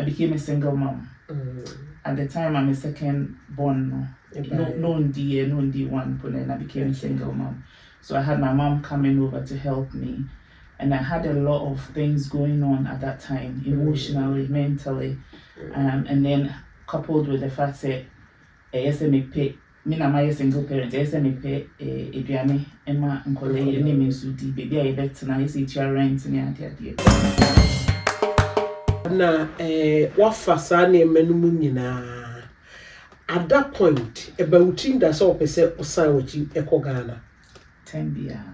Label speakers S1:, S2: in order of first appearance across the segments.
S1: became a single mom. At the time, I'm a second born. No one, but then I became a single mom. So I had my mom coming over to help me. And I had a lot of things going on at that time, emotionally, mentally. And then coupled with the fact that me na my single parent, me pay eduane, Emma and Coley, and name is Sudi, baby, I bet tonight, it's your rent and your
S2: na what fasane menumuna at that point about team that so pese osan wachi ekogana
S1: 10 bia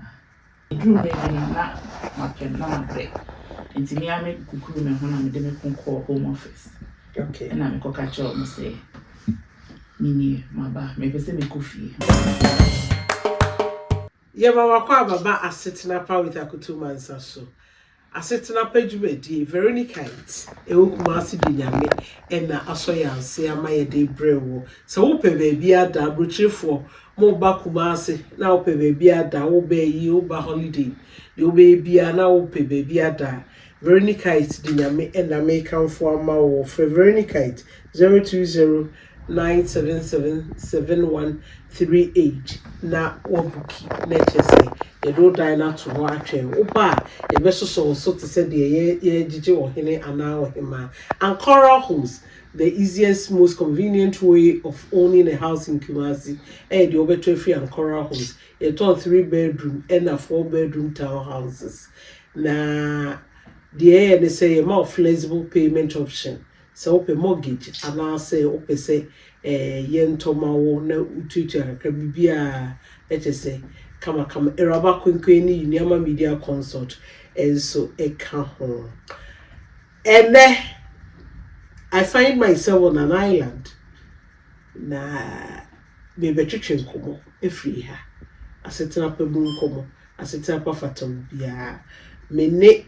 S1: drew me na mapen na break nti me ame kukuru me ho na me de me konko home office
S2: okay
S1: na me ko catch up me say nini maba me pese me kofi
S2: ye mama kwa baba Asetena Pa with akutuma nsaso Asetena Pa djumedi Veronica it ewukumasi dinyame ena asoyanse amaye de brewo so wo pe baby ada brochefo mo ba kumase na wo pe baby ada wo be yi wo ba holiday wo be bia na wo pe baby ada Veronica it dinyame ena make am for ama wo for Veronica it 02097777138 na wabuki na chese ye do die na to ho atwen oba ye beso so to say de ye gigi ohene ana ohema and coral homes the easiest most convenient way of owning a house in Kumasi the obeto free and coral homes a 3-bedroom and a 4-bedroom townhouses na the they say a more flexible payment option so open mortgage and I say open say yen tomawo na ututu akra bibia say kama eraba kwenkweni uniama media consult enso eka ho ene I find myself on an island na me betwetwe nkomo efri ha Asetena Pa bu nkomo Asetena Pa fatom bia me ne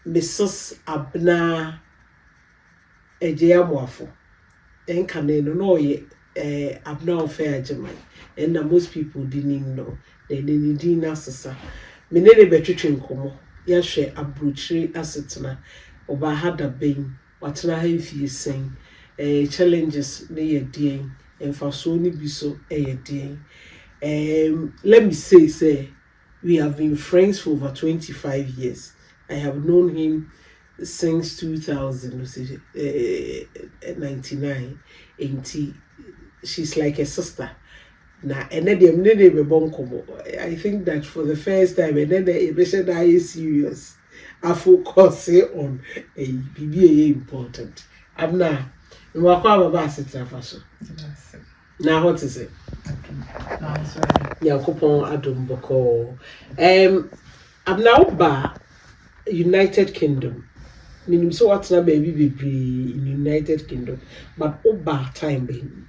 S2: Mrs. Abna eje amoafo enkane no ye Abna ofe ajeman and most people didn't know they didn't asesa me ne betwetwe nkomo ya hwe abrochire Asetena oba hada ben watena ha mfie sen challenges ne ye den emfaso ni biso ye den let me say we have been friends for over 25 years. I have known him since 2099. She's like a sister. Na ene dem ne be bonkomo. I think that for the first time ene be serious. I focus on a BBA important. I'm now baba Asetena Pa so. Now what is it? Yakupon Adum Boko. I'm now ba United Kingdom. Minim so what's na baby in United Kingdom, but oba time being.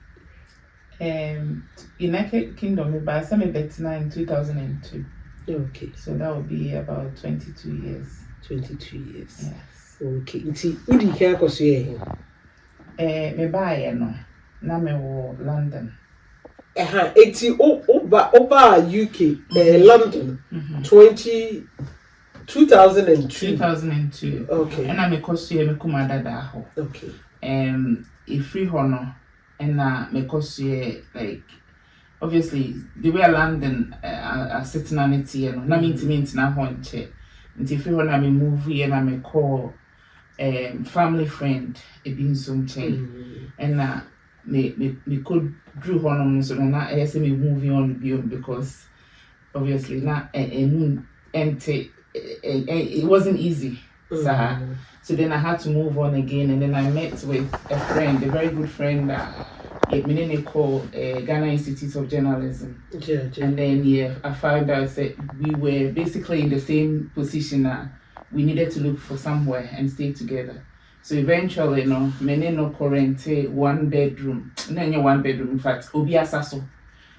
S1: United Kingdom, but I said me Betina in 2002.
S2: Okay.
S1: So that would be about 22 years.
S2: 22 years.
S1: Yes.
S2: Okay. Inti udi kia koso ye
S1: me buy no. Na me wo London.
S2: Eti oba UK, London, 2002.
S1: 2002.
S2: Okay.
S1: And I me koso ye me kuma dada ho.
S2: Okay.
S1: Free hono. And me koso ye like obviously the way London Asetena on it no na mean na ho nche. Nti free hono me move ye na me call family friend e bin some chain and me could drew honor so na I say me moving on beyond because obviously na it wasn't easy. So then I had to move on again and then I met with a friend, a very good friend that me called Ghana Institute of Journalism. And then I found out that we were basically in the same position that we needed to look for somewhere and stay together. So eventually, many no current 1 bedroom, no 1 bedroom, in fact, Obi Asaso.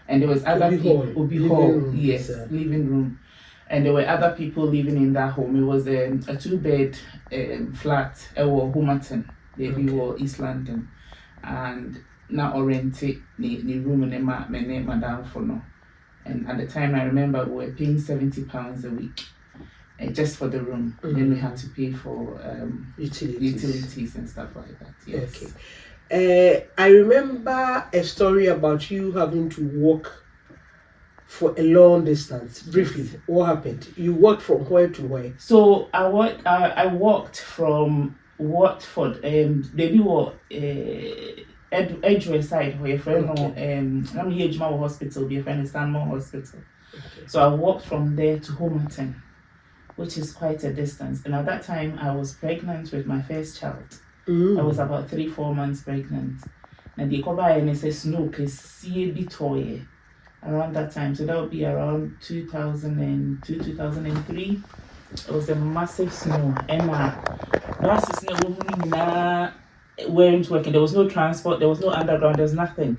S1: And there was other people, Obi Hall, yes, living room. And there were other people living in that home. It was a 2-bed flat, Homerton, we were East London. And now oriented the room and my name madam for no. And at the time I remember we were paying £70 a week. just for the room. Then we had to pay for
S2: utilities
S1: and stuff like that. Yes.
S2: Okay. I remember a story about you having to walk for a long distance. Briefly, yes. What happened? You walked from where to where?
S1: So I walked from Watford. Maybe what Edgeware side where friend I'm here Jumawa Hospital, be a friend in Stanmore Hospital. Okay. So I walked from there to Homerton, which is quite a distance. And at that time I was pregnant with my first child. I was about 3-4 months pregnant. And the cover and say snow is toy around that time. So that would be around 2002, 2003. It was a massive snow. And weren't working. There was no transport, there was no underground, there's nothing.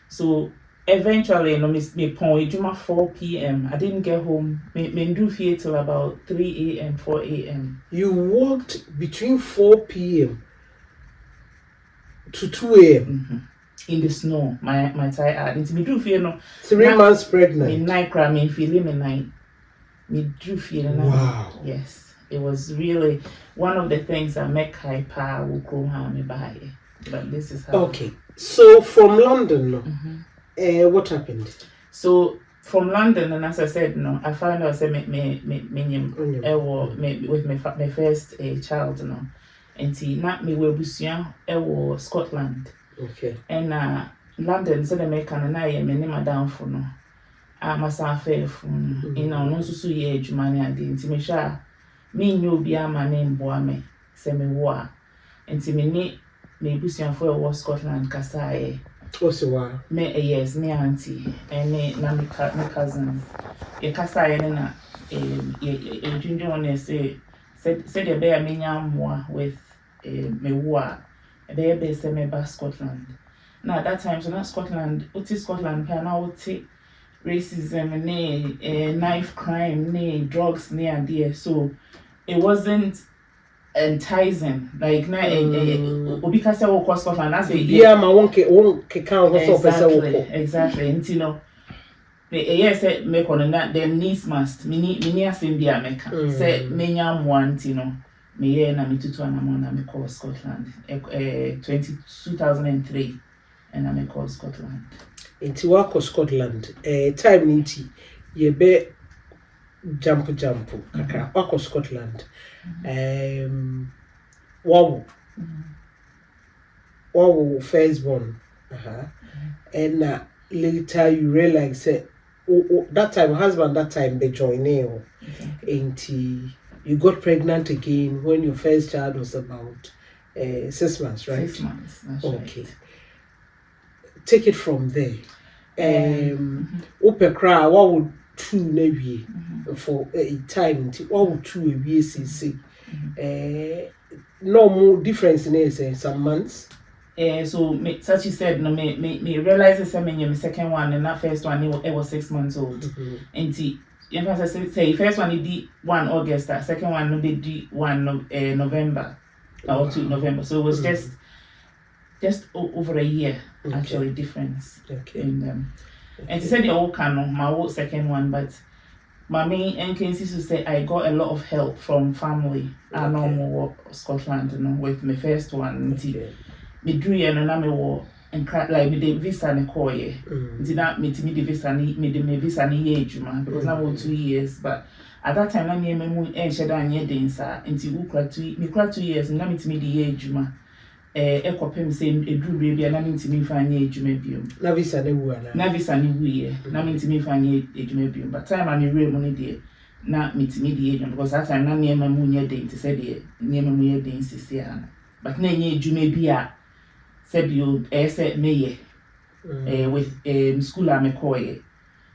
S1: So eventually, me point 4 p.m. I didn't get home. Me do fear till about 3 a.m., 4 a.m.
S2: You walked between 4 p.m. to 2 a.m.
S1: Mm-hmm. In the snow. My tie into me do fear no.
S2: 3 months pregnant.
S1: Me night cry, me feeling me night. Me do fear no.
S2: Wow.
S1: Yes. It was really one of the things that make Asetena Pa will come me by. But this is how.
S2: Okay. So from London, what happened?
S1: So from London, and as I said, I found out with my first child, and see not me we busia Scotland.
S2: Okay.
S1: And London said they make an I am in down for no. I must have fair from no so ye jumani adi me sha me nyo bia ma name boame se me wo enti me busia for Scotland kasaye.
S2: Osewa.
S1: Me yes, me auntie and me cousins. Ye kasaye na ye ginger on say said the bear me nyamwa with me wo be se me ba Scotland. Now at that time so not Scotland, what is Scotland can now take racism, knife crime, drugs, idea. So it wasn't enticing. Like because I walk Scotland, I say
S2: yeah, my won't count
S1: exactly. And yes, make on that. Then needs must. Me asem be America. Say me nyam want me na me tutu anamona me call Scotland. 2003, and I me call Scotland.
S2: Inti wako Scotland, time ninti yebe jump kaka wako Scotland. Wow firstborn. And later you realize that time husband that time they join you. Inti you got pregnant again when your first child was about 6 months, right?
S1: 6 months. That's
S2: okay.
S1: Right.
S2: Take it from there. Opekra, what would 2 maybe for a time? What would 2 a BCC? No more difference in some months.
S1: So such you said, no, me realize the my second one and that first one it was 6 months old. And see, if I say first one it did 1 August, second one no did 1 November or 2 November. So it was just over a year actually difference in them. And she said they all can my old second one, but my main NKC to say I got a lot of help from family. I know more Scotland, with my first one. Me drew and me war and like me the visa ne koye. Did not me the visa me the visa ni age because now 2 years, but at that time I me sheda anye densa until me 2 years na me the age ekopem say edru bia na ntimi fa anya edwuma biom
S2: na visa ne wu ana
S1: na visa ne wu ye na ntimi fa anya edwuma biom but time am re mu ne de na ntimi de edwuma because that time na niema mu nya de nti say de niema mu ye de nsisi ana but na nya edwuma bia say bio say meye with school am koye.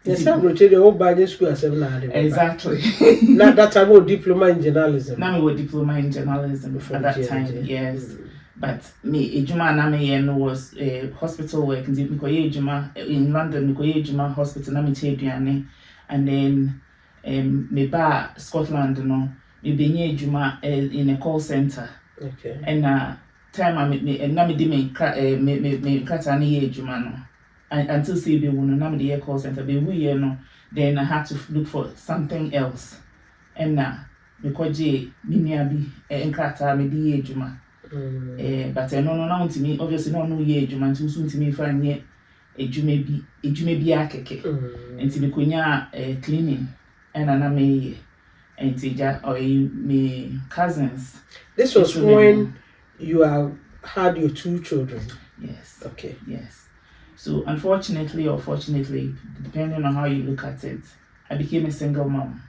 S2: Yes, I'm going to the old Bible school as
S1: exactly.
S2: Not that time with diploma in journalism.
S1: Now we diploma in journalism at that time, yes. But me, ejuma na me no was hospital work. Ndi mikoye ejuma in London, mikoye ejuma hospital na me cheduane, and then me ba Scotland no, me benye ejuma in a call center.
S2: Okay.
S1: And time I me na me di me kata na ye ejuma no. Until say be won na me the call center be we no, then I had to look for something else. And mekoje minia bi nkrata me di ejuma but no na untimi obviously no ye ejuma nti so untimi fa nye ejuma bi akeke nti mekonya cleaning na me nti ja me cousins.
S2: This was when you have had your 2 children.
S1: Yes.
S2: Okay.
S1: Yes. So unfortunately or fortunately, depending on how you look at it, I became a single mom.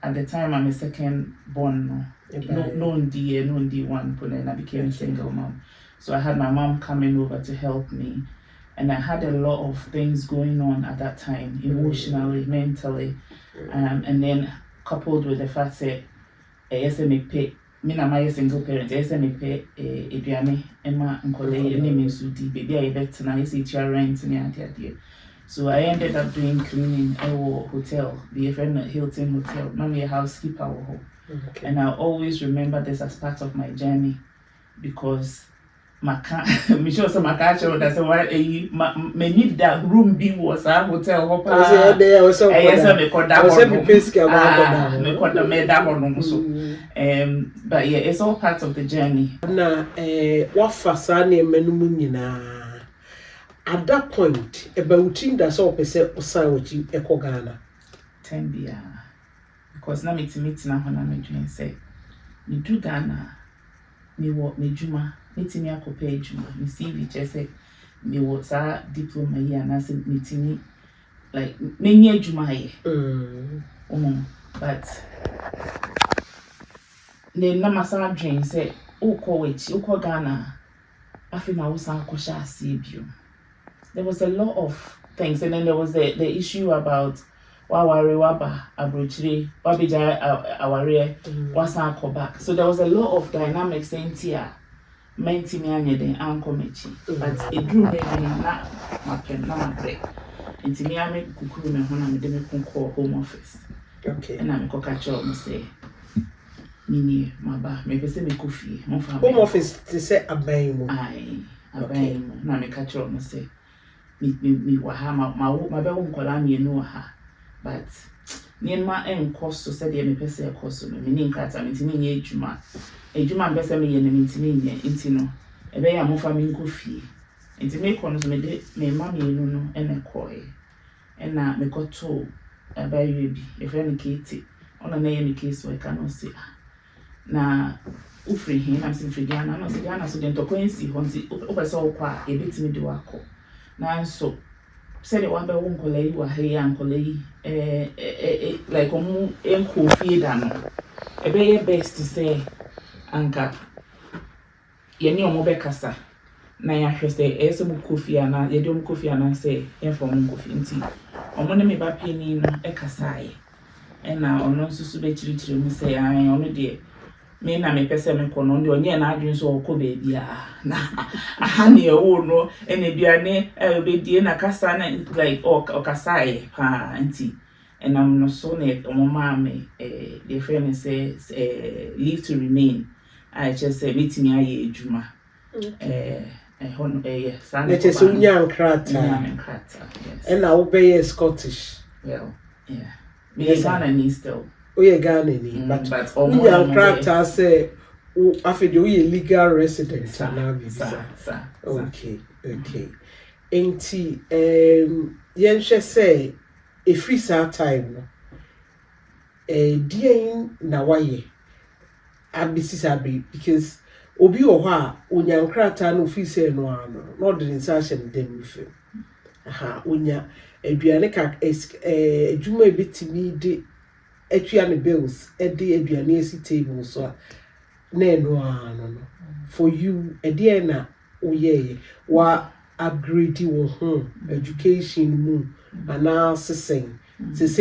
S1: At the time, I'm a second born. No one, and I became a single mom. So I had my mom coming over to help me, and I had a lot of things going on at that time, emotionally, mentally, and then coupled with the fact that me na my single parent, me pay eduane ema nkole ne me so di baby I bet na isi tia rent ne ade. So I ended up doing cleaning at a hotel, the Hilton Hotel. Now I'm a housekeeper. And I always remember this as part of my journey because me sure some that's why me need that room be was a hotel hopa. But yeah, it's all part of the journey.
S2: Na what fasane menum nyina. At that point, about that so person osan wachi eko Ghana
S1: 10 bia because na meet na hona me dwen say me do Ghana me wo me juma metimi akopa ejuma me CV say me wo sa diploma here na say metimi like many ejuma here but then na masama dwen say uko Ghana afi na wo san akosha asebio. There was a lot of things, and then there was the issue about waware waba abrochire wabija aware wasan ko back. So there was a lot of dynamics in here. Menti me anye den anko mechi, but it drew me na mapen na mabre. Inti me ame kukuru me hona me de me konko home office.
S2: Okay.
S1: And I me ko catch up me say nini maba me pese me kofi mo fa
S2: home office to say aban mo.
S1: Ai aban mo na me catch up me say me wa ha ma be wo nkola me no ha but niema enko so said me pese ekọ so me ni nkata me timi nye ejuma be se me ye me timi nye ntino ebe ya mo fa me nkofie ntimi ekọ no so me de me ma me no no ene koe ena me koto aba yebi e fe ni kiti ona na ye me case we cannot say na ufri hin am sin Ghana na so Ghana so de ntokwensi ho nti o pese wo kwa e betimi de wako na so said it one by one colleague wa hey uncle like enko fie da no e be best to say anka ye ni omo be kasa na ya hwese ese mu kofi ana ye de mu kofi ana say e for mu kofi nti omo ne me ba peni no e kasa ye e na ono susu be chirichiri mu say an ono de me na me pese me kono ndi onye na adwen so okọ beebi na aha ne ewo no ene duane obedie na kasa na like o kasa e pa anti enam no so ne omoma me the friend say leave to remain I just say metimi aye ejuma yes
S2: na chese unya nkrata yes na wo be Scottish
S1: well yeah me Ghana ni still
S2: Ghana ni but unya nkrata say afede we legal resident na visa okay enti yenhwe say every time no dien na waye abisisabe because obi wo ho a unya nkrata no office no ano no de nsa hye dem fi aha unya aduane ka adwuma ebetimi de etua ne bills e de aduane esi table so na no ano for you e na oye wa upgrade wo ho education mu analysis say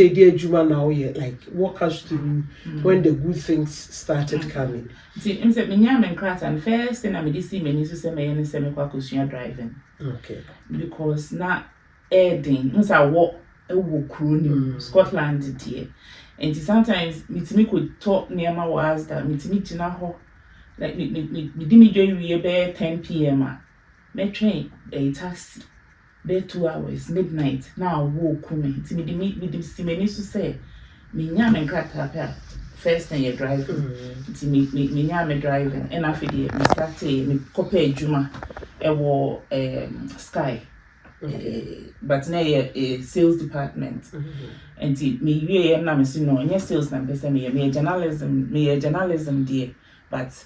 S2: the adwuma na oye like walk us through when the good things started coming.
S1: See, I'm saying me nyame nkrata and first thing I me see me niso say me say me kwa kusua driving.
S2: Okay.
S1: Because na adding nsa wo ewo kuro ni Scotland die. And sometimes mitimi could talk near my was that mitimi tina ho like me dimi joy we be 10 p.m. Me train a taxi be 2 hours midnight now walk me ti me di see me niso say me nyame nkrata pa first thing you're driving. It's me driving. And after the me started me copy juma. Sky. But now a sales department. And me na me say no, any sales na person me journalism there. But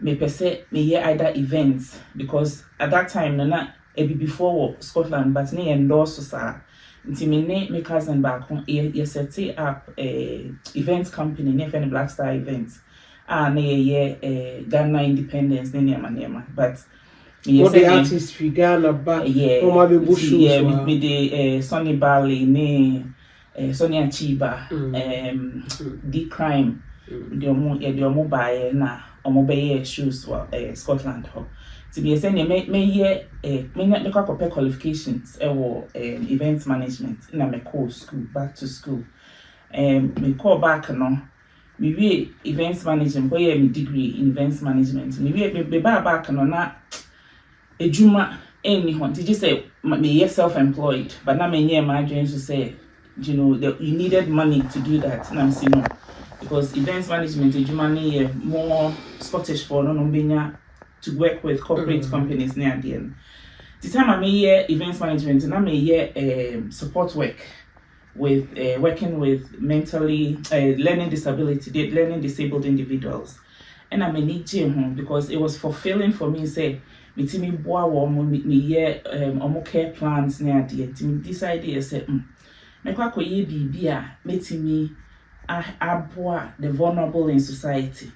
S1: me per se me either events because at that time na before Scotland but ne endorse sa. Nti me cousin back home set up a events company ne for Black Star Events. Ne Ghana independence ne nema but
S2: what the artist fi Ghana back mama be bush
S1: with the Sonny Bali ne Sonny Achiba D Crime the omo buy na omo buy shoes for Scotland ho to be saying me qualifications events management in my course school back to school me call back no me events management where me degree in events management me back no na ejuma any one did you say me self-employed but now me my dreams to say you know that you needed money to do that and I'm saying no because events management ejuma ni more Scottish for no to work with corporate companies near the end. The time I made events management and I made support work with working with mentally learning disabled individuals and I need home because it was fulfilling for me say me boa me care plans near the to decide say me kwa ye bibia metimi aboa the vulnerable in society.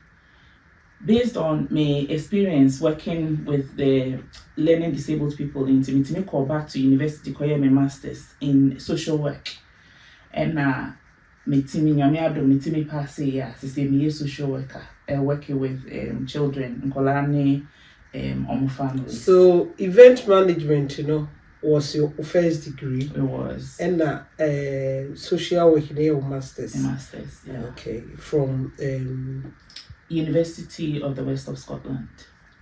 S1: Based on my experience working with the learning disabled people into me call back to university call my masters in social work and me pass here to say me a social worker working with children in Kolani families. So
S2: event management was your first degree.
S1: It was.
S2: And social work in your masters.
S1: Masters, yeah.
S2: Okay, from
S1: University of the West of Scotland.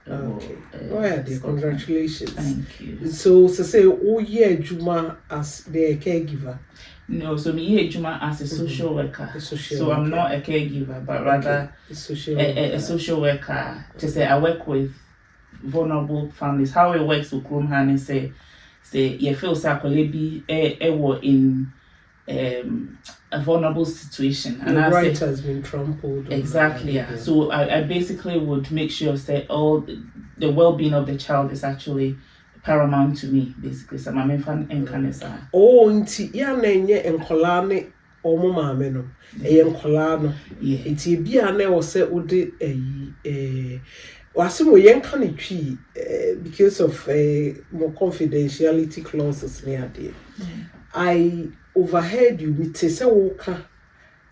S2: Okay. Congratulations.
S1: Thank you.
S2: So say, oh yeah, Juma as the caregiver.
S1: No, so me Juma as a social worker. So I'm not a caregiver, but rather a social worker. Just say I work with vulnerable families. How it works with Krumhan and say you feel psychology in a vulnerable situation
S2: and the right has been trampled
S1: exactly yeah. So I basically would make sure that all the well-being of the child is actually paramount to me basically so my main fan enkanesa
S2: nti ya na enye enkola ne omo maame no enkola no nti bia na wo se udi wasimo yenka ne twi because of more confidentiality clauses near there. I overheard you with say woka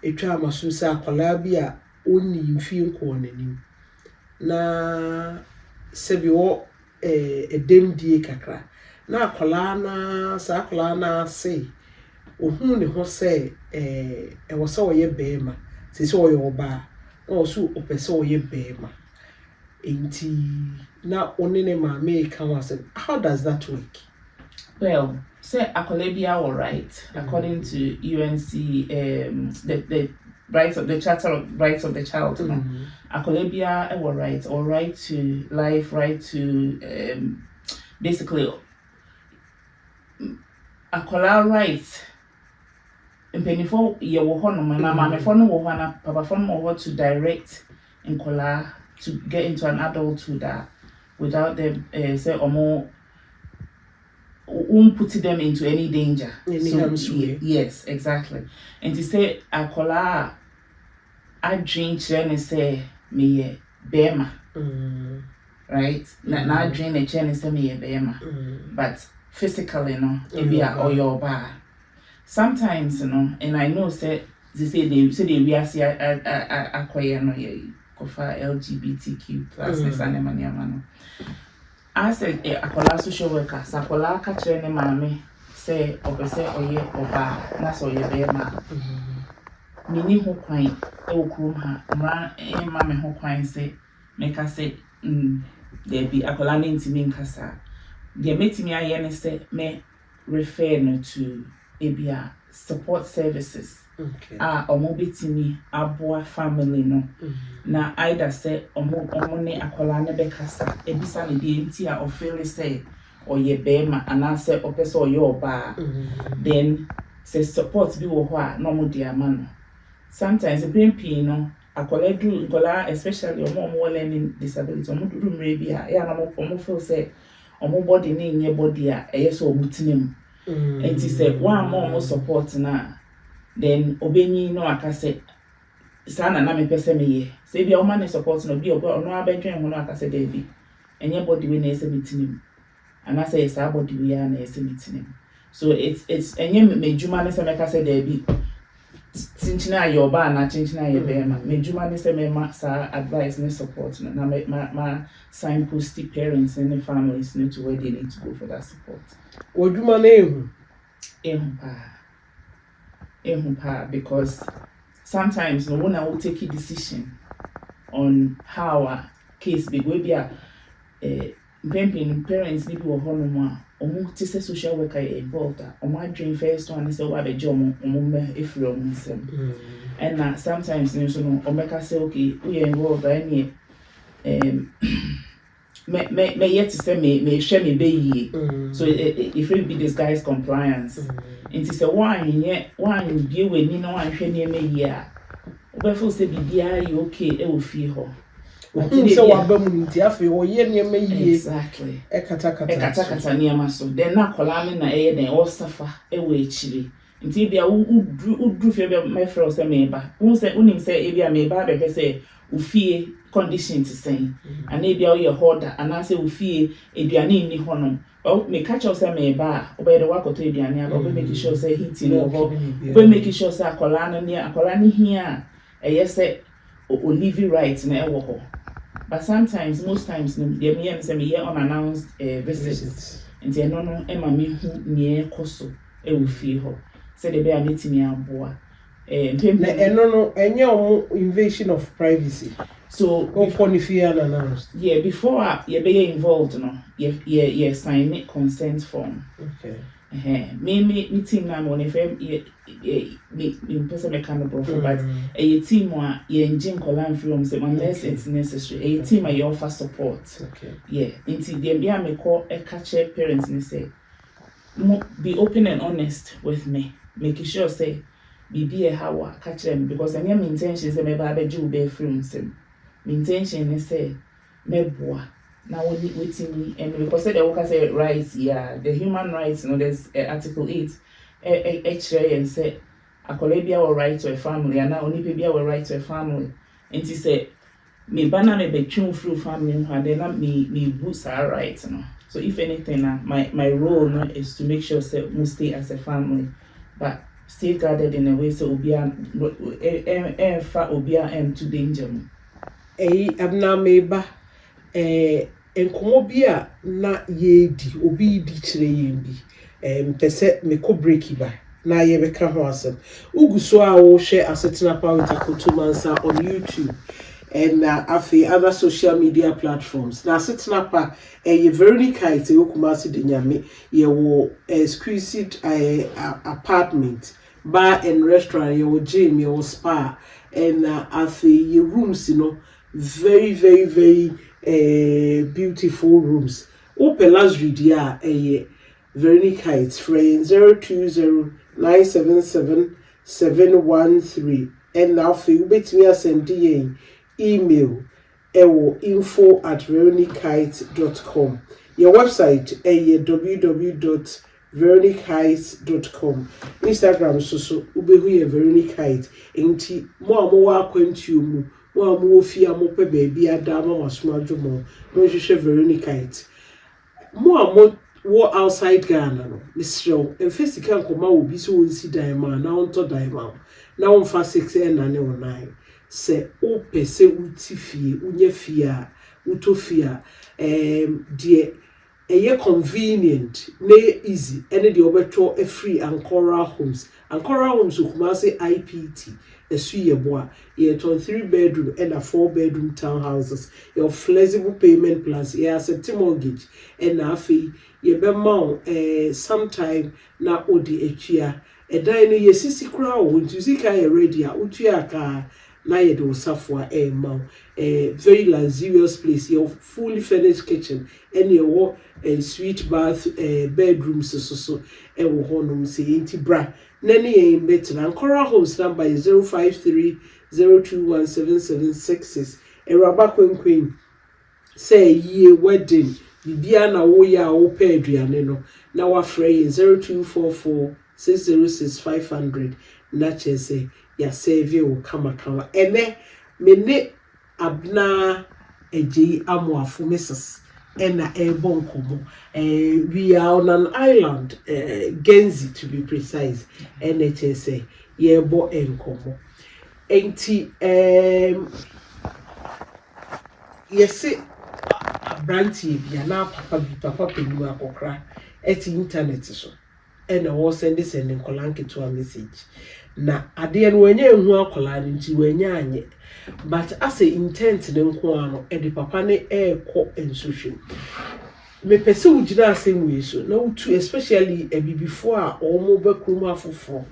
S2: etwa amaso say akola bia oni mfi nko nanim na se bi wo edemdie kakra na akola na say ohun ne ho say wo say oye beema say oye oba na so opese oye beema enti na onene ma me kan was how does that work?
S1: Well, say akolebia all right according to UNC the rights of the Charter of Rights of the Child. Akolebia all right to life, right to basically akola rights. Mpenifo ye wo ho no na mamefo no wo ho na papafo no wo to direct nkola to get into an adulthood without them say omo won't put them into any danger. Yes, exactly. And to say akola I drink and say me bema. Right? Na drink a chen say me bema. But physically no, maybe or your bar. Sometimes and I know say they we are see acquire no kofa LGBTQ plus and I said akola social worker sakola ka kire ne maame say obese oye oba na so ye be ma mini ho kwan e okrum ha mra ma me ho kwan say make I say there be akola ne ntimi nkasa de metimi aye ne say me refer no to ebia support services omo betimi aboa family no na either say omo ne akola ne bekasa ebisa ne de enti a ofeel say oye bema ana say opese oye oba then say support bi wo ho a no mo de ama no sometimes the pimpi no akola especially omo learning disability omo do mre bi a ya na omo feel say omo body ne nye body a eyeso omo tinem enti say one more support na then obenyi no akase sana na me pese me ye say bia o man support no bi obo no abedwen ho no akase da bi enye body we na ese mitinim and I say it's our body we are na ese mitinim so it's enye mejuma ne se me kase da bi tinchina your ba na tinchina ye be ma mejuma ne se me ma sa advice ne support no na ma signpost parents and the families need to where they need to go for that support
S2: oduma na
S1: ehun pa because sometimes no one will take a decision on how a case be go be a parents need to hold no omo te say social worker involved omo dream first one say wa be jomo omo me efiri omo nsem and na sometimes no so no omo ka say okay we involved any me yet to say me share me be ye so if it be this guy's compliance it is a one view we ni no one hwe ni me ye a obefo say bibia you okay e wo fie ho
S2: so wa ba mu nti afi wo ye ni me ye
S1: exactly
S2: e kata
S1: ni ama so then na kola me na e den o safa e wo echiri nti bia udru fie be my friend say me ba unim say e bia me ba be say ufie condition to say and e bia o ye hoda and I say ufie eduane ni honom me catch us me ba obey the work of eduane aba we make sure say heating over we make sure say akola ni here e yes say o live right na e wo ho but sometimes most times no dey me say me unannounced visits nti no e ma me hu nie koso e wo fie ho say the be a metimi aboa
S2: na no enye omo invasion of privacy
S1: so
S2: before ni fie unannounced
S1: before you be involved no you sign a consent form me team na mo ne fam me person me kind of profile but a team wa ye engine column from say unless it's necessary a team you offer support until them be me call a catcher parents and say be open and honest with me make sure say be a how catch them because any intention say me ba be ju be free sim my intention is say me boa now waiting and because they work say rights the human rights there's article 8 and say a colleague or right to a family and now only be our right to a family and he say me banana me be through family and then me boost our rights so if anything my role is to make sure say we stay as a family but safeguarded in a way so obia to danger
S2: abna meba enkomo bi a na ye di obi di kire yen bi pese me ko break ba na ye be ka ho asem uguso a wo hwe Asetena Pa with Akotumansa on YouTube and other social media platforms na Asetena Pa Veronica ite okumasi de nyame ye wo exquisite apartment bar and restaurant ye wo gym ye wo spa and your rooms very very very beautiful rooms open luxury dia Veronica it's free 0209777713 and now for you betimi send email info@veronicaites.com your website www.veronicaites.com Instagram so ubehu ye Veronicaites enti mo wa akwantu mu mo fia mo pe baby adama wasomadwo mo hwehwe Veronicaites mo wo outside Ghana no misrew enfesika nkoma obi so wonsi dan ma na onto dan ma na on fa 6 na ne 9 se o pese utifie unye fia utofia de eye convenient na easy ene de obeto a free Ancora homes Kumasi IPT esu yeboa ye 3 bedroom and a 4 bedroom townhouses your flexible payment plans ye accept mortgage and afi ye be sometime na odi etua ɛdan no yɛsisi koraa wɔ nti sika yɛ ready a wotua aka na yɛde osafo a ɛma very luxurious place yɛ fully furnished kitchen ɛne ɛwɔ suite bath bedrooms so ɛwɔ hɔnom sɛ nti bra na ne yɛn bɛtena Nkora Homes number is 0530217766 Eraba Kwenkwen say ye wedding bibia na wo ya wo pɛ aduane no na wafrɛ yɛ 0244606500 na kyɛ sɛ ya save wo kama ene me ne abna eji amoafo Mrs. Ena bonkomo we are on an island Genzi to be precise NHS ye bo enkomo enti yesi abranti bia na papa pelu akokra eti internet so ena wo send nkolanke to a message na ade no wenye ehu akola nti wenye anye but as a intent ne nko ano edi papa ne ekọ ensohwe me pese ugina asem we so na utu especially before a omo ba krum afofo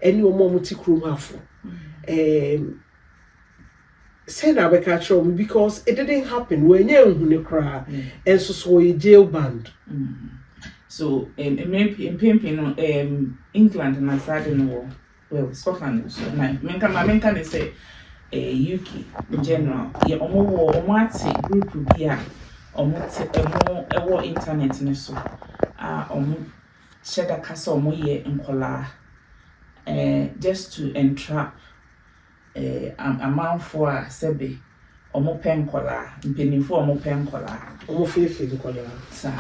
S2: eni omo muti krum afo say na be catch me because it didn't happen wenye ehu ne kra enso so we jail band
S1: so pimpin no England na sade no well Scotland so na menka they say UK in general ye omo ate group bi a omo ewo internet ne so omo sheda kasa omo ye nkola just to entrap amount for sebe omo penkola mpenifo omo penkola
S2: omo fefe nkola
S1: sa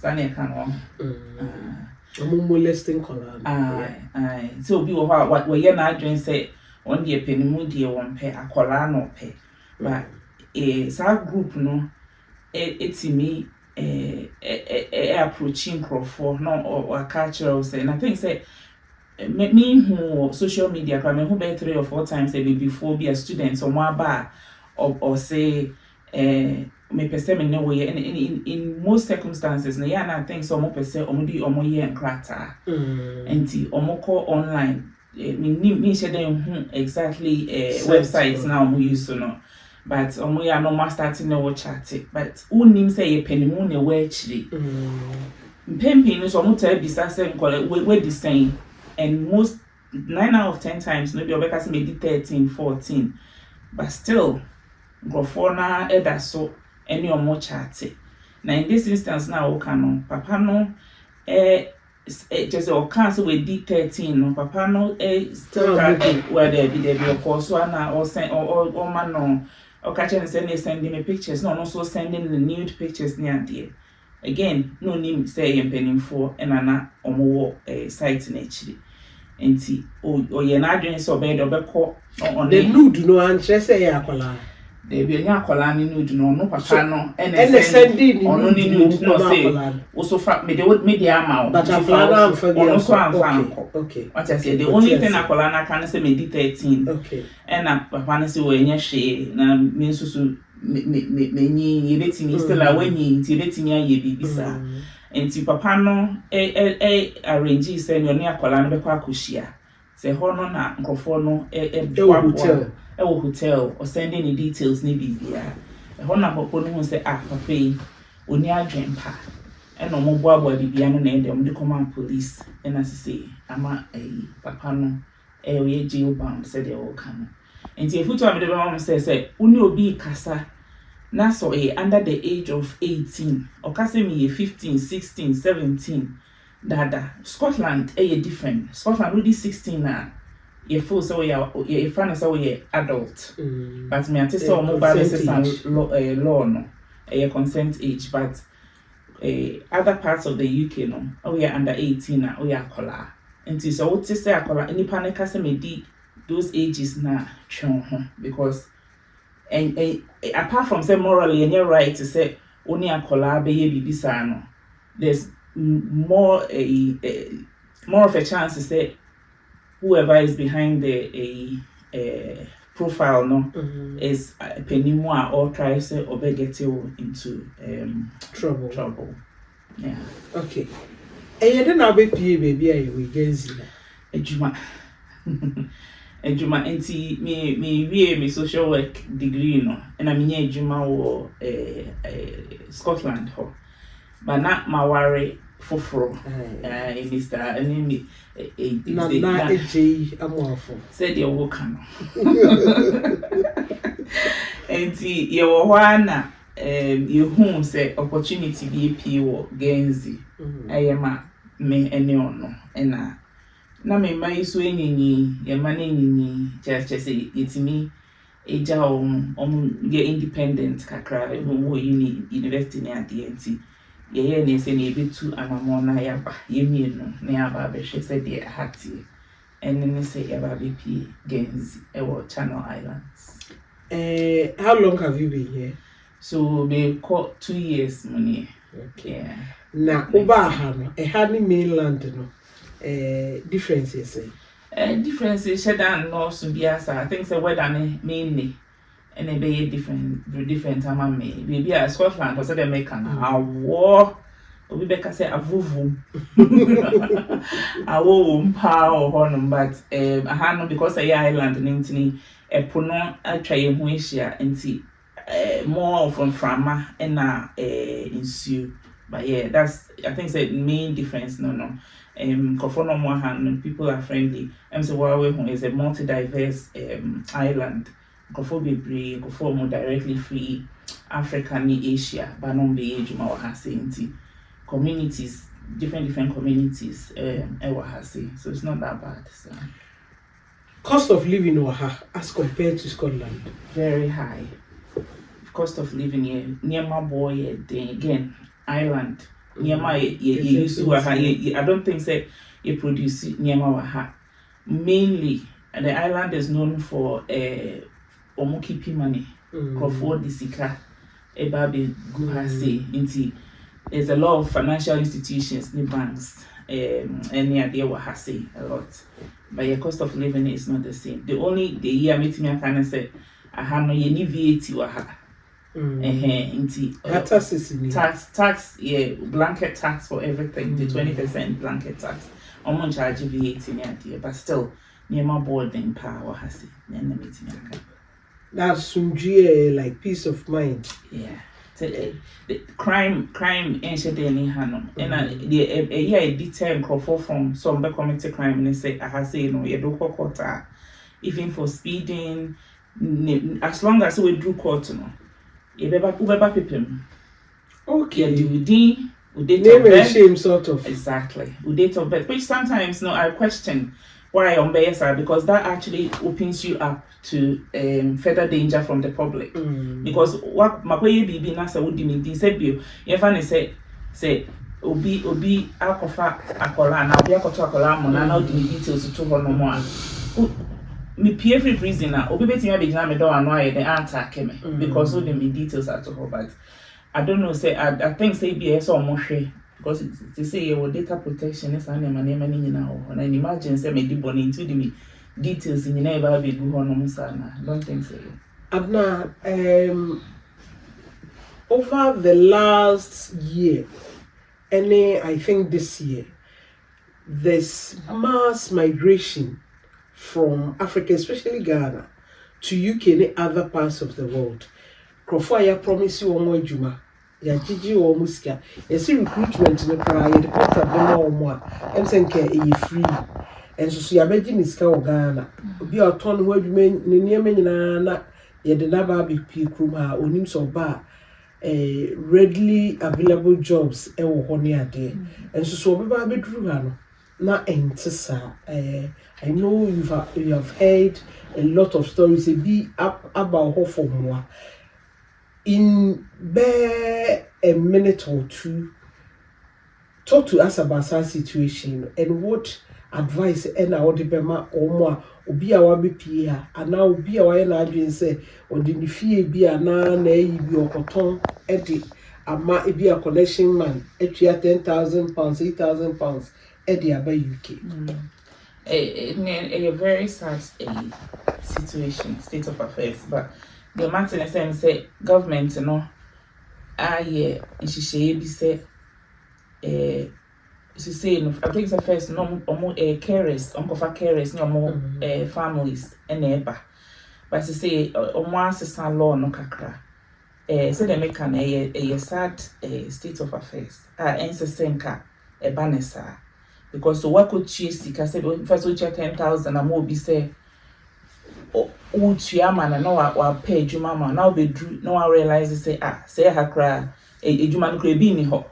S1: na kan o
S2: omo molesting kola
S1: so bi wo what we na adwen say on the penimu die won pe akola no pe but sa group no etimi approaching crowd no or cultural say and I think say me who social media come who be 3 or 4 times before be a student or more bar or say me pese me no way in most circumstances na ya na think so mo pese omudi omoye enkrata enti omoko online me share them exactly websites now we use so no but we are no starting no chat but unim say ye penimu na we actually pimpin so mo tell bisa say we the same and most 9 out of 10 times maybe obeka say maybe 13 14 but still go for na eda so any omo chat na in this instance now o no papa no just all cancel with D13 no papa no still where there be of course so na or send or man no or catch and sending me pictures no so sending the nude pictures near there again no name say you penning for and ana omo site na actually enti o ye na adwen so be do be ko on
S2: the nude no answer say akola
S1: there be nya akola ni nude no papa no
S2: ene sending
S1: ono ni nude no say also fa me dey ama
S2: but akola
S1: ono so am
S2: okay
S1: what I say the only thing akola na kan say me di 13
S2: okay
S1: and papa no say we nya hwe na me nsusu me nyi yebetimi still a wenyi nti yebetimi aye bibisa enti papa no arrange say no akola no be kwa akohia say ho no na nkofo no hotel or sending the details ni bibia ho na papa no say papa yi oni adwen pa e no mo boabo bibia no na e dem de command police and as say ama papa no we jail bound say they all come enti efutu am de be mama say uni obi kasa na so under the age of 18 or kasa me 15 16 17 dada Scotland different Scotland really 16 na you feel so you find so we adult but me ante say mobile assistance law no consent age but other parts of the UK no we are under 18 na we are kola enti so what say akola any panic kasa me di those ages na twon because and apart from say morally and you're right to say only akola be ye bibisa no there's more of a chance to say whoever is behind the profile no is a penimoa or try say or be get you into trouble yeah
S2: okay and you don't have a PA baby we Genzi
S1: adwuma adwuma enti me wie me social work degree no na me nya adwuma wo Scotland ho but na maware foforo Mr. enemy
S2: na eji amwafo
S1: said you work no enti ye wo ho na you whom say opportunity be pie wo Genzi ayema me ene ono na me mai so enyinyi ye ma na enyinyi che say yetimi eja get independent kakra wo university na ade ye na say na ebetu amamo na yaba ye mienu na yaba be hwe say de hati ene say yaba be pie Genzi wo Channel Islands.
S2: How long have you been here?
S1: So they caught 2 years money. Okay. Yeah.
S2: Na uba ni mainland no. Differences
S1: differences shedan no so biasa. I think say weather mainly and it be different ama me. Baby Scotland was say make an awo obi beka say avuvu. Awo mpa or honum but aha no because say island ntini epono atwa ye ho ahia nti more from Frama and ensue. But yeah, that's I think the main difference. No. Kofono Mohan, people are friendly. Msewawe is a multi-diverse island. Kofo Bibri, Kofo more directly free African Asia, but non be age Mawahasi. Communities, different communities, Ewahasi. So it's not that bad. So.
S2: Cost of living as compared to Scotland?
S1: Very high. Cost of living here near my boy again island near my you used to I don't think say you produce near my mainly the island is known for omokipi money for the sika ebabe guhase inti there's a lot of financial institutions the banks and near there wahase a lot but your cost of living is not the same. The year meeting me can say I have no any VAT waha tax yeah blanket tax for everything the 20% blanket tax I'm charge VAT near but still near my boarding power has it then the meeting
S2: that's like peace of mind.
S1: Yeah the crime ain't any hanum and yeah detail crop from some be committed crime and say I has say no you do court even for speeding as long as we do court no Ubeba pipim.
S2: Okay.
S1: We date of birth.
S2: Shame sort of.
S1: Exactly. We date of birth. Which sometimes I question why on bias because that actually opens you up to further danger from the public. Because what Makoye Bibi Nasa would mean say you say obi alcofa akola na obi akoto akola mo na now the details to her no more. Me every reason now obi betimi be me do anu aye the attack me because all the details are to her but I don't know say I think say be so mo hwe because they say your data protection is an name ni nyina ho and imagine say me di boni into the details nyina e ba be gu ho no msana don't think so.
S2: Abna over the last year and I think this year there's mass migration from Africa, especially Ghana, to UK and other parts of the world. Krofo ya promise you more juma. Ya jiji o muska. You see recruitment in the prior the contract no more. I'm saying e free. And so ya beji miska o Ghana. Obi a ton ho adwuma ne niam nyina na ye de na ba be pie krum ha onim so ba readily available jobs e wo ho ne ade. And so obi ba be duru ha no. Na entisa I know you have heard a lot of stories about her from moi. In a minute or two, talk to us about that situation and what advice and our debema or more obi a wabi pia and now be our energy say or the fear be a na be or cotton edit ama be a collection man at £10,000, £8,000 Eddie by UK.
S1: A very sad situation, state of affairs. But the matter is say government, yeah, and she be say say no, I think the first no carers, carers no families eba. But to say assistant law no kakra. So they make a sad state of affairs. Senka banesa. Because so what could she see? Because first we check 10,000 and more be say man and now I pay Jumama now be drew now I realize say say her cry a Juman could be in ho.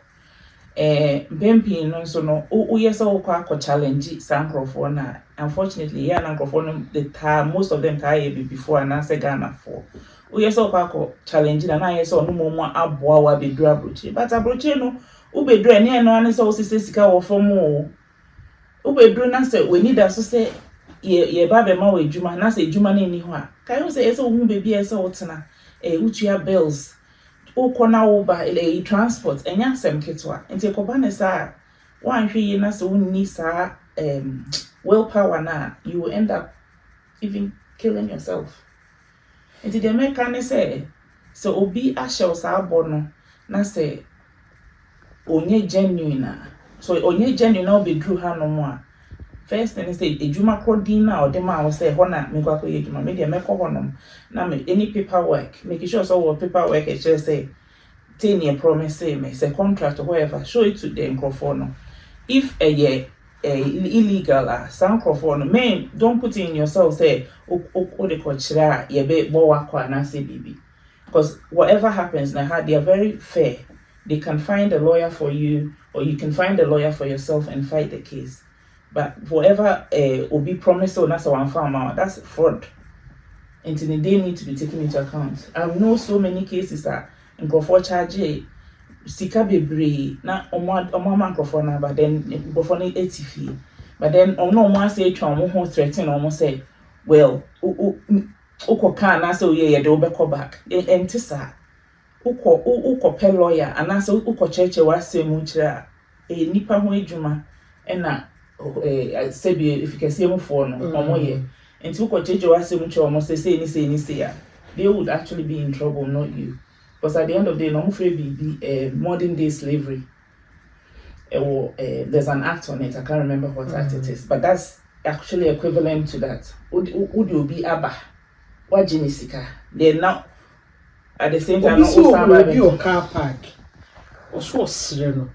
S1: Bempi no so no yes all quite challenge Sancrophone na unfortunately yeah Sancrophone the time most of them tie before and answer Ghana for yes all quite challenge and I saw no more aboa wa be dra broche but abroche no ube dra ne no an so say sika wo from o ube dra na say we need us say ye ba be ma we djuma na say djuma na ni ho a kai you say so hu baby e say wotena utua bills ukona uba ile transport enya asem ketwa nti koba ne sa wan hwe yi na so unni sa willpower na you will end up even killing yourself nti the mechanic say so obi ahye sa abono na say onye genuine so onye genuine obi drew ha no mo a first thing say ejuma kodin na odema wo say ho na me kwa koye ejuma me de me ko honom na me any paperwork make sure so what paperwork e just say ten year promise me say contract or whatever show it to the microphone if a year illegal some microphone man don't put in yourself say o de ko chira ye be bo wakwa na say bibi because whatever happens now they are very fair. They can find a lawyer for you or you can find a lawyer for yourself and fight the case. But whatever will be promised or that's one farmer, that's fraud. And they need to be taken into account. I know so many cases that in Crawford charge sika bebre na omo microphone but then microphone 80 fee. But then no say twa ho threaten almost say well uko kan na say ye de obekọ back. Entisa uko pe lawyer and na say uko cheche wa semu kira nipa ho adwuma na sebi efficacy mu for no omoye enti uko cheche wa semu kira omo say ni ya they would actually be in trouble, not you. Because at the end of the day no be modern day slavery there's an act on it. I can't remember what act it is, but that's actually equivalent to that. Would you be aba what jinisika they now at the same time
S2: also be your car park or so sreno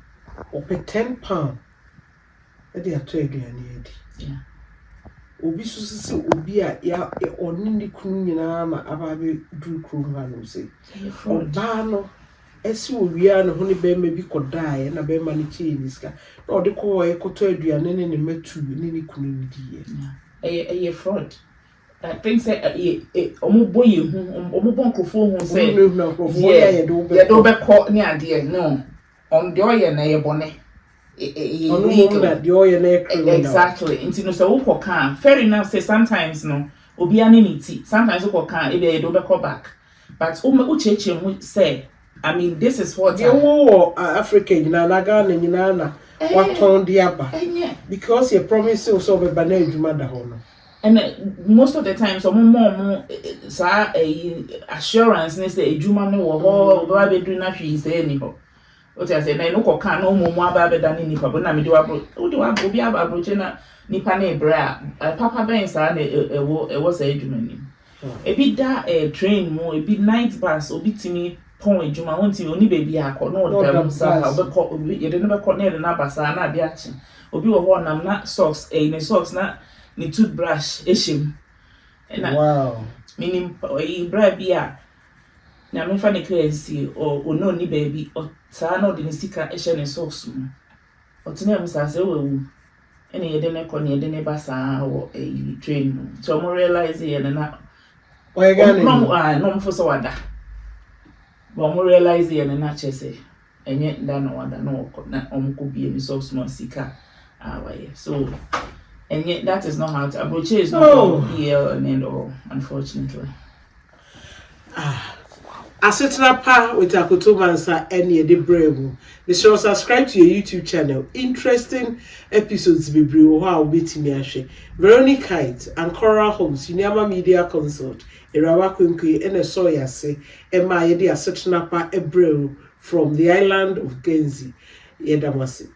S2: or pay £10 they are trading
S1: yeah
S2: obi so sisi obi a ya oni ni kunu nyina ma ababe dru krum ha no say oba no esi owia no ho ne be ma bi kodae na be ma ne chi niska na ode ko e koto aduane ne matu ni kunu ni die
S1: fraud. I think say omo boye hu omo bon krofo hu say
S2: ye do
S1: be ko ni ade no on the oye na ye bone exactly into no so who can fair enough say sometimes no obi ani ni ti sometimes who can e be do be call back but ucheche mu say I mean this is what
S2: the wo Africa nyina na Ghana nyina na waton di aba because you promise so be ba na adwuma da ho no
S1: and most of the time so more assurance ne say adwuma no wo ho ba be do na hwi say ni ho o ti say na no ko kan no mo aba be da ni nipa bo na me de wa obi aba broche na nipa na ebra papa ben sa na ewo say adwuma ni ebi da train mo ebi night bus obi timi pon adwuma wonti oni baby akọ no dem sa obekọ ye de no bekọ na de na basa na bia chi obi wo ho nam na socks ne socks na ni toothbrush eshim na
S2: wow
S1: meaning bra bia na me fa ne cleanse o no ni baby o sa na de ni sika ehye ne socks mu o tena am sa se wewu ene ye de ne ko ne ye de ne basa wo train mu so mo realize ye na
S2: o ye ga ne
S1: no mfo so wada but mo realize ye na chese enye nda no wada no na omko bie mi socks no sika awaye so and yet that is not how to approach it. It's not here and end all, unfortunately.
S2: Asetena Pa with Akoto Mansa any the brave. Be sure subscribe to your YouTube channel. Interesting episodes be brew how beat me ashe. Veronica Kite and Cora Holmes, Uniama Media Consult, Erawa Kunki and a soya say, Emma Yedi Asetena Pa a brew from the island of Genzi. Yedamasi.